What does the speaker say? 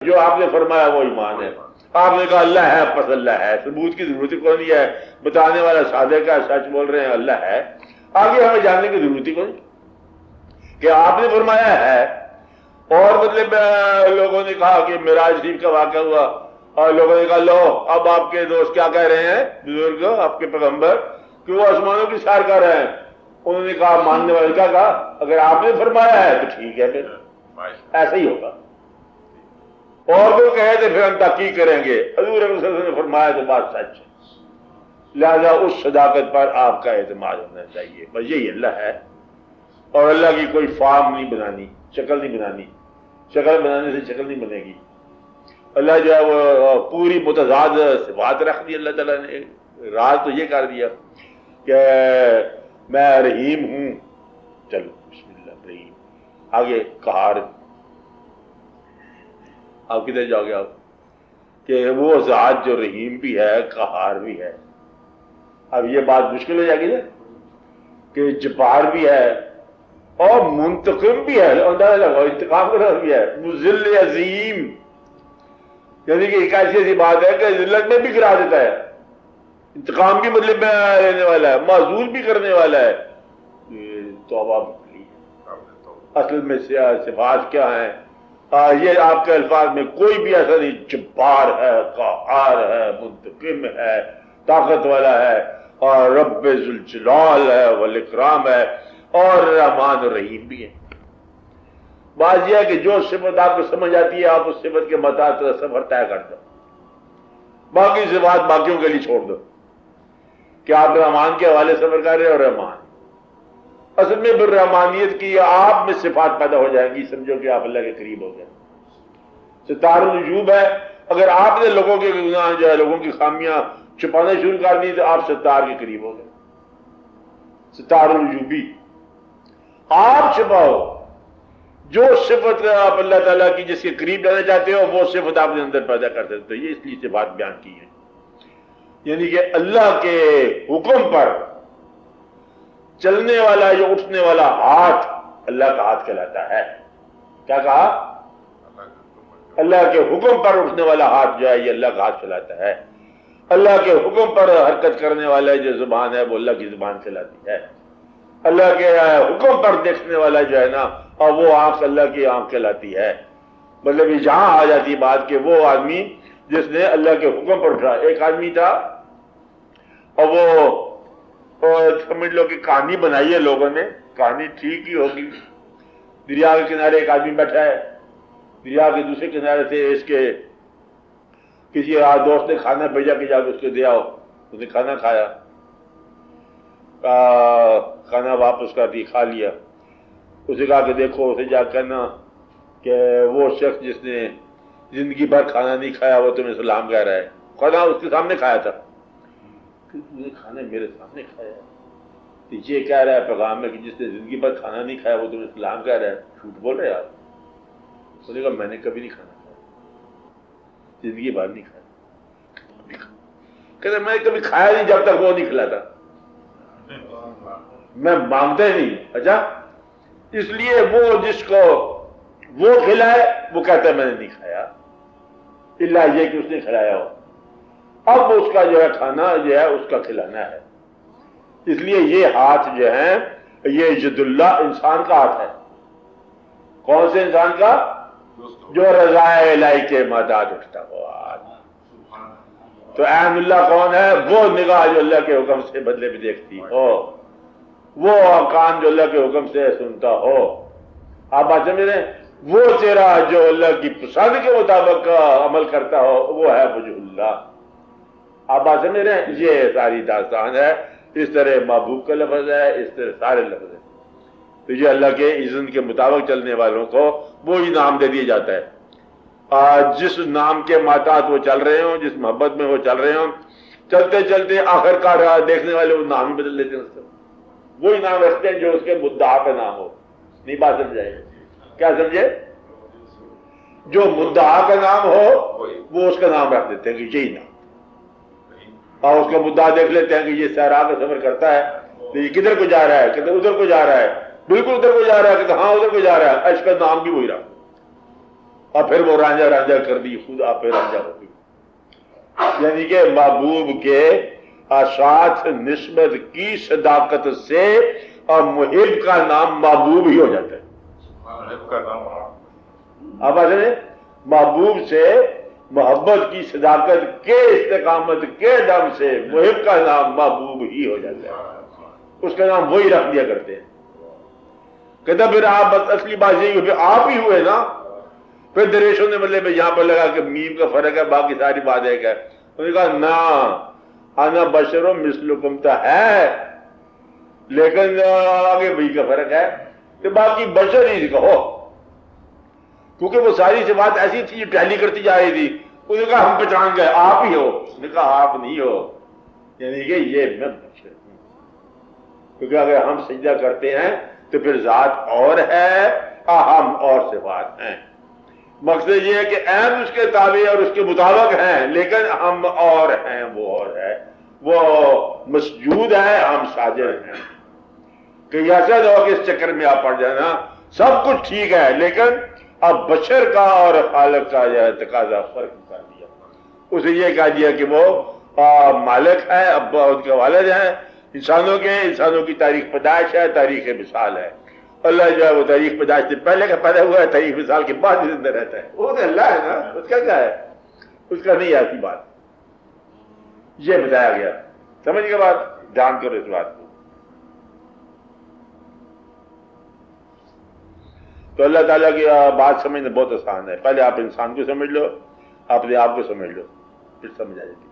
جو آپ نے فرمایا وہ ایمان ہے. آپ نے کہا اللہ ہے، پس اللہ ہے، ثبوت کی ضرورت کوئی نہیں ہے، بتانے والا صادق ہے، سچ بول رہے ہیں اللہ ہے، آگے ہمیں جاننے کی ضرورت ہی کوئی کہ آپ نے فرمایا ہے. اور مطلب لوگوں نے کہا کہ معراج شریف کا واقعہ ہوا اور لوگوں نے کہا لو اب آپ کے دوست کیا کہہ رہے ہیں بزرگ آپ کے پیغمبر کہ وہ آسمانوں کی سیر کر رہے ہیں. انہوں نے کہا ماننے والے کیا کہا اگر آپ نے فرمایا ہے تو ٹھیک ہے پھر ایسا ہی ہوگا. اور وہ کہے تھے پھر ہم تحقیق کریں گے. حضور صلی اللہ علیہ وسلم نے فرمایا تو بات سچ ہے، لہذا اس صداقت پر آپ کا اعتماد ہونا چاہیے. بس یہی اللہ ہے اور اللہ کی کوئی فارم نہیں بنانی، شکل نہیں بنانی. شکل بنانے سے شکل نہیں بنے گی. اللہ جو ہے وہ پوری متضاد صفات رکھ دی. اللہ تعالیٰ نے راز تو یہ کر دیا کہ میں رحیم ہوں. چلو بسم اللہ رحیم. آگے قہار. آپ کدھر جاؤ گے آپ کہ وہ ذات جو رحیم بھی ہے قہار بھی ہے. اب یہ بات مشکل ہو جائے گی نا کہ جبار بھی ہے اور منتقم بھی ہے. اندازہ لگاؤ انتقام کرنا بھی ہے. مذل عظیم یعنی کہ ایک ایسی بات ہے کہ ذلت میں بھی گرا دیتا ہے، انتقام بھی مطلب میں رہنے والا ہے، معذور بھی کرنے والا ہے. توبہ اصل میں صفات کیا ہیں یہ آپ کے الفاظ میں کوئی بھی ایسا نہیں. جبار ہے، قہار ہے، منتقم ہے، طاقت والا ہے اور رب ذوالجلال ہے والاکرام ہے اور رحمان الرحیم بھی ہے. بات یہ ہے کہ جو صفت آپ کو سمجھ آتی ہے آپ اس صفت کے مطابق سفر طے کر دو، باقی صفات باقیوں کے لیے چھوڑ دو. کہ آپ رحمان کے حوالے سفر کر رہے ہیں اور رحمان اصل میں بالرحمانیت کی آپ میں صفات پیدا ہو جائیں گی. سمجھو کہ آپ اللہ کے قریب ہو گئے. ستار الوجوب ہے. اگر آپ نے لوگوں کے گناہ جو ہے لوگوں کی خامیاں چھپانا شروع کر دی تو آپ ستار کے قریب ہو گئے. ستار الوجوبی آپ چھپاؤ جو صفت آپ اللہ تعالیٰ کی جس کے قریب جانا چاہتے ہو وہ صفت آپ نے اندر پیدا کر دیتے ہو. یہ اس لیے سے بات بیان کی ہے یعنی کہ اللہ کے حکم پر چلنے والا جو اٹھنے والا ہاتھ اللہ کا ہاتھ کہلاتا ہے. کیا کہا؟ اللہ کے حکم پر اٹھنے والا ہاتھ جو ہے یہ اللہ کا ہاتھ کہلاتا ہے. اللہ کے حکم پر حرکت کرنے والا جو زبان ہے وہ اللہ کی زبان کہلاتی ہے. اللہ کے حکم پر دیکھنے والا جو ہے نا اور وہ آنکھ اللہ کی آنکھ کہلاتی ہے. مطلب جہاں آ جاتی بات کہ وہ آدمی جس نے اللہ کے حکم پر اٹھا. ایک آدمی تھا اور وہ سمجھ لو کہ کہانی بنائی ہے لوگوں نے، کہانی ٹھیک ہی ہوگی. دریا کے کنارے ایک آدمی بیٹھا ہے، دریا کے دوسرے کنارے سے اس کے کسی دوست نے کھانا بھیجا کہ جا کے اس کو دے آؤ. اس نے کھانا کھایا، کھانا واپس کر دی، کھا لیا. اسے کہا کہ دیکھو اسے جا کہنا کہ وہ شخص جس نے زندگی بھر کھانا نہیں کھایا وہ تمہیں سلام کہہ رہا ہے. کھانا اس کے سامنے کھایا تھا، کھانا میرے سامنے کھایا تو یہ کہہ رہا ہے پیغام میں کہ جس نے زندگی بھر کھانا نہیں کھایا وہ تمہیں سلام کہہ رہا ہے. جھوٹ بول رہے آپ. اس نے کہا میں نے کبھی نہیں کھانا کھایا، زندگی بھر نہیں کھایا. کہتے میں نے کبھی کھایا نہیں جب تک وہ نہیں کھلاتا. میں مانگتا ہی نہیں. اچھا اس لیے وہ جس کو وہ کھلائے وہ کہتا ہے میں نے نہیں کھایا الا یہ کہ اس نے کھلایا ہو. اب اس کا جو ہے کھانا جو ہے اس کا کھلانا ہے. اس لیے یہ ہاتھ جو ہے یہ ید اللہ انسان کا ہاتھ ہے. کون سے انسان کا؟ جو رضائے الہی کے مادات اٹھتا ہوا. تو عین اللہ کون ہے؟ وہ نگاہ جو اللہ کے حکم سے بدلے بھی دیکھتی ہو، وہ کان جو اللہ کے حکم سے سنتا ہو. آپ بات سمجھ رہے ہیں؟ وہ چہرہ جو اللہ کی پسند کے مطابق عمل کرتا ہو وہ ہے وجہ اللہ. آپ بات سمجھ رہے ہیں؟ یہ ساری داستان ہے. اس طرح محبوب کا لفظ ہے، اس طرح سارے لفظ ہیں. تو یہ اللہ کے اذن کے مطابق چلنے والوں کو وہی نام دے دیا جاتا ہے. جس نام کے ماتحت وہ چل رہے ہوں، جس محبت میں وہ چل رہے ہوں، چلتے چلتے آخر کار دیکھنے والے وہ نام بدل لیتے ہیں. اس کا وہی نام رکھتے ہیں جو اس کے مدعا کا نام ہو. نہیں بات سمجھائے؟ کیا سمجھے؟ جو مدعا کا نام ہو وہ اس کا نام رکھ دیتے ہیں کہ یہی نام. اور اس کا مدعا دیکھ لیتے ہیں کہ یہ صحرا کا سفر کرتا ہے تو یہ کدھر کو جا رہا ہے، کدھر ادھر کو جا رہا ہے، بالکل ادھر کو جا رہا ہے، کہتے ہاں ادھر کو جا رہا ہے. اس کا نام بھی وہی رکھ. اور پھر وہ رانجھا رانجھا کر دی، خود آپ رانجھا ہو گئی۔ یعنی کہ محبوب کے ساتھ نسبت کی صداقت سے اور محب کا نام محبوب ہی ہو جاتا ہے۔ اب محبوب سے محبت کی صداقت کے استقامت کے دم سے محب کا نام محبوب ہی ہو جاتا ہے، اس کا نام وہی رکھ دیا کرتے ہیں۔ کہتا پھر آپ اصلی بات یہی ہوئی، پھر آپ ہی ہوئے نا۔ پھر دریشوں نے مطلب یہاں پر لگا کہ میم کا فرق ہے، باقی ساری بات ہے کیا؟ انہوں نے کہا نا انا بشر مثلکم تو ہے، لیکن آگے بھائی کا فرق ہے کہ باقی بشر ہی کہو، کیونکہ وہ ساری سی بات ایسی تھی جو ٹیلی کرتی جا رہی تھی۔ انہوں نے کہا ہم پہچان گئے آپ ہی ہو۔ انہوں نے کہا آپ نہیں ہو، یعنی کہ یہ میں بشر ہوں، کیونکہ اگر ہم سجدہ کرتے ہیں تو پھر ذات اور ہے، ہم اور صفات ہیں۔ مقصد یہ ہے کہ عین اس کے تابع اور اس کے مطابق ہیں، لیکن ہم اور ہیں، وہ اور ہے، وہ مسجود ہے، ہم ساجد ہیں۔ کہ ایسا نہ ہو کہ اس چکر میں آپ پڑ جانا، سب کچھ ٹھیک ہے لیکن اب بشر کا اور خالق کا یہ تقاضا فرق کر دیا۔ اسے یہ کہا دیا کہ وہ مالک ہے، ابا ان کے والد ہیں انسانوں کی تاریخ پیدائش ہے، تاریخ مثال ہے۔ اللہ جو ہے وہ تاریخ پیدائش سے پہلے کا پیدا ہوا ہے، تاریخ مثال کے بعد زندہ رہتا ہے۔ وہ تو اللہ ہے نا، اس کا کیا ہے؟ اس کا نہیں آتی بات۔ یہ بتایا گیا، سمجھ کے بات جان کرو اس بات کو۔ تو اللہ تعالیٰ کی بات سمجھنا بہت آسان ہے۔ پہلے آپ انسان کو سمجھ لو، اپنے آپ کو سمجھ لو، پھر سمجھ آ جائے گی۔